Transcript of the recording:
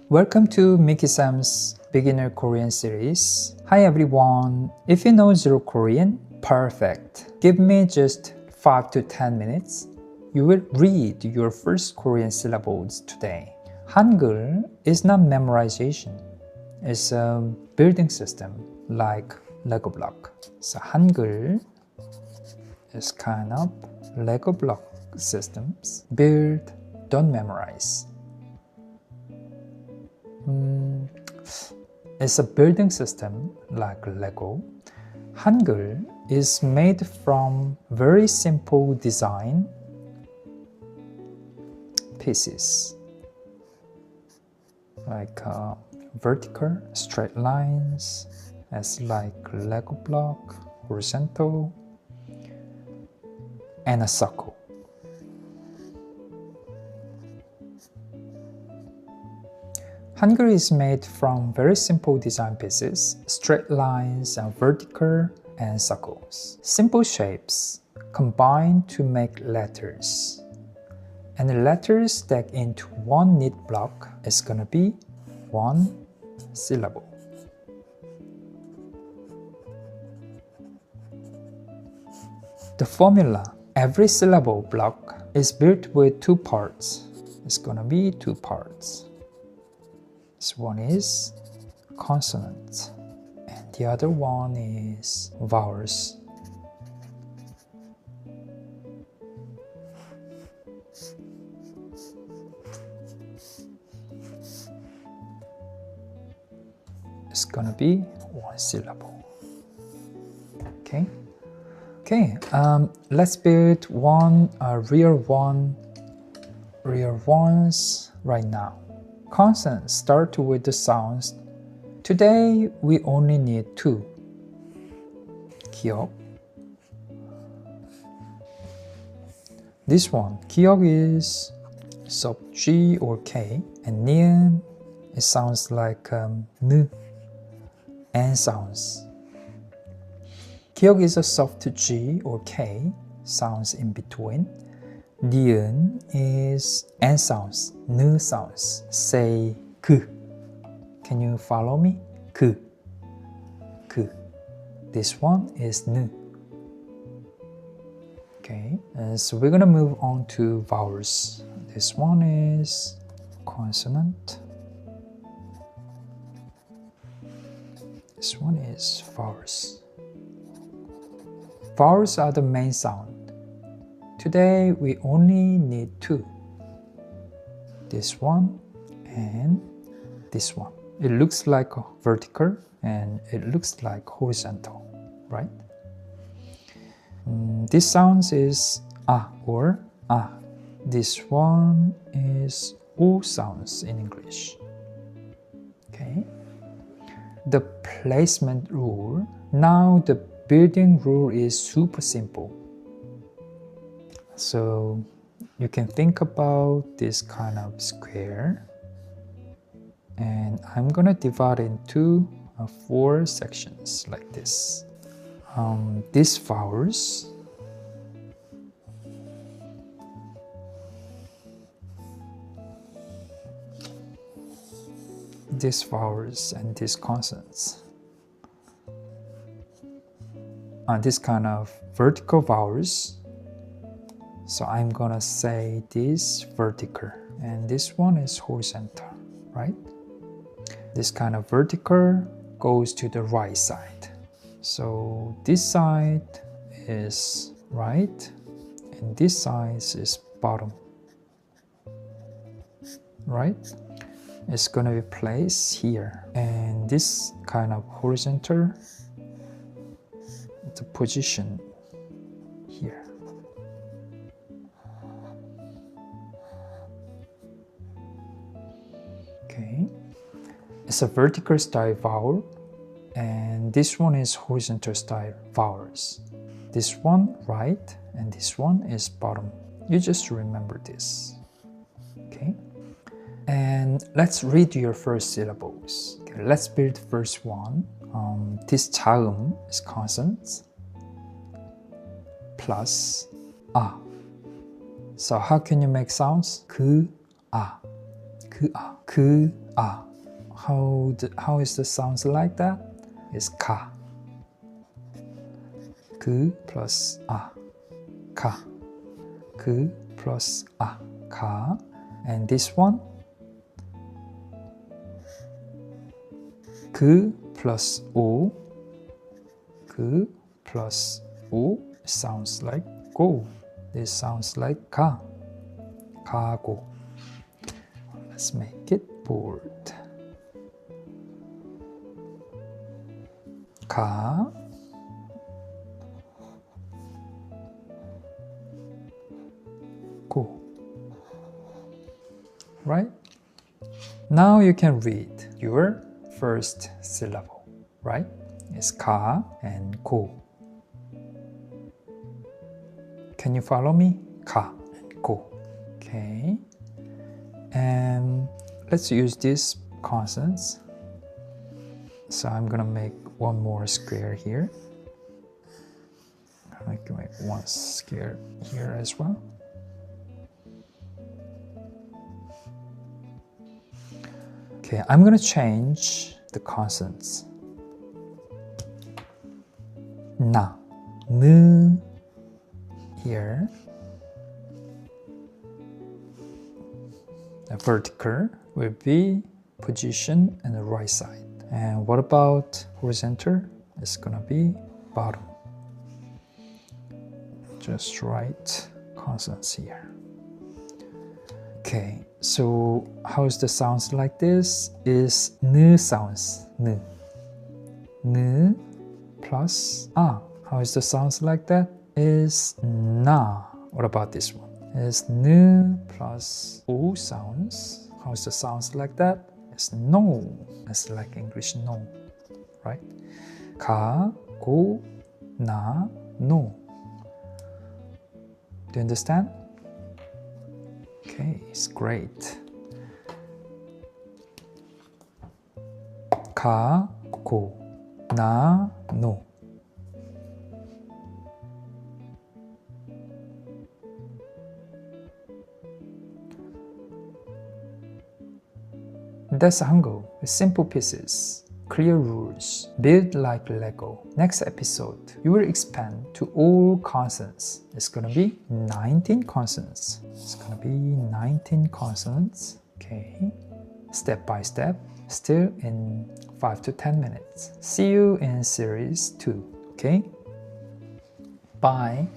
Welcome to Mickey-sam's Beginner Korean series. Hi everyone! If you know zero Korean, perfect. Give me just 5 to 10 minutes. You will read your first Korean syllables today. Hangul is not memorization. It's a building system like Lego block. So Hangul is kind of Lego block systems. Build, don't memorize. It's a building system like Lego. Hangul is made from very simple design pieces like vertical straight lines as like Lego block, horizontal, and a circle. Hangul is made from very simple design pieces, straight lines and vertical and circles. Simple shapes combine to make letters. And the letters stack into one neat block is gonna be one syllable. The formula, every syllable block is built with two parts. It's gonna be two parts. This one is consonants and the other one is vowels. It's gonna be one syllable. Okay. Let's build one real ones right now. Consonants start with the sounds. Today we only need two. 기억. This one, 기억 is soft G or K, and 니은, it sounds like N sounds. 기억 is a soft G or K, sounds in between. 니은 is N sounds, N sounds. Say 그. Can you follow me? 그. This one is N. Okay, so we're gonna move on to vowels. This one is consonant. This one is vowels. Vowels are the main sound. Today we only need two. This one and this one. It looks like vertical and it looks like horizontal, right? This sound is ah or ah. This one is o sounds in English. Okay. The placement rule. Now the building rule is super simple. So you can think about this kind of square, and I'm gonna divide into 4 sections like this. These vowels, and these consonants. This kind of vertical vowels. So I'm gonna say this vertical and this one is horizontal, right? This kind of vertical goes to the right side. So this side is right and this side is bottom, right? It's gonna be placed here, and this kind of horizontal, the position here. Okay, it's a vertical style vowel, and this one is horizontal style vowels. This one right, and this one is bottom. You just remember this. Okay, and let's read your first syllables. Okay, let's build first one. This 자음 is consonants plus a. So how can you make sounds? 그, 아. 그아. How is the sounds like that? It's 가. 그 plus 아. 가. 그 plus 아. 가. And this one? 그 plus 오. 그 plus 오 sounds like go. This sounds like 가. 가고. Let's make it bold. 가. 고. Right? Now you can read your first syllable, right? It's 가 and 고. Can you follow me? 가 and 고. Okay. And let's use these consonants. So I'm gonna make one more square here. I can make one square here as well. Okay, I'm gonna change the consonants. 나, 느, here. The vertical will be position on the right side. And what about horizontal? It's gonna be bottom. Just write consonants here. Okay, so how is the sounds like this? Is 느 sounds, 느. 느 plus 아. How is the sounds like that? Is 나. What about this one? Is 느 plus o sounds. How is the sounds like that? It's no. It's like English no, right? 가, 고, 나, no. Do you understand? Okay, it's great. 가, 고, 나, no. That's Hangul. Simple pieces, clear rules, build like Lego. Next episode, you will expand to all consonants. It's gonna be 19 consonants. It's gonna be 19 consonants. Okay, step by step, still in 5 to 10 minutes. See you in series 2. Okay, bye.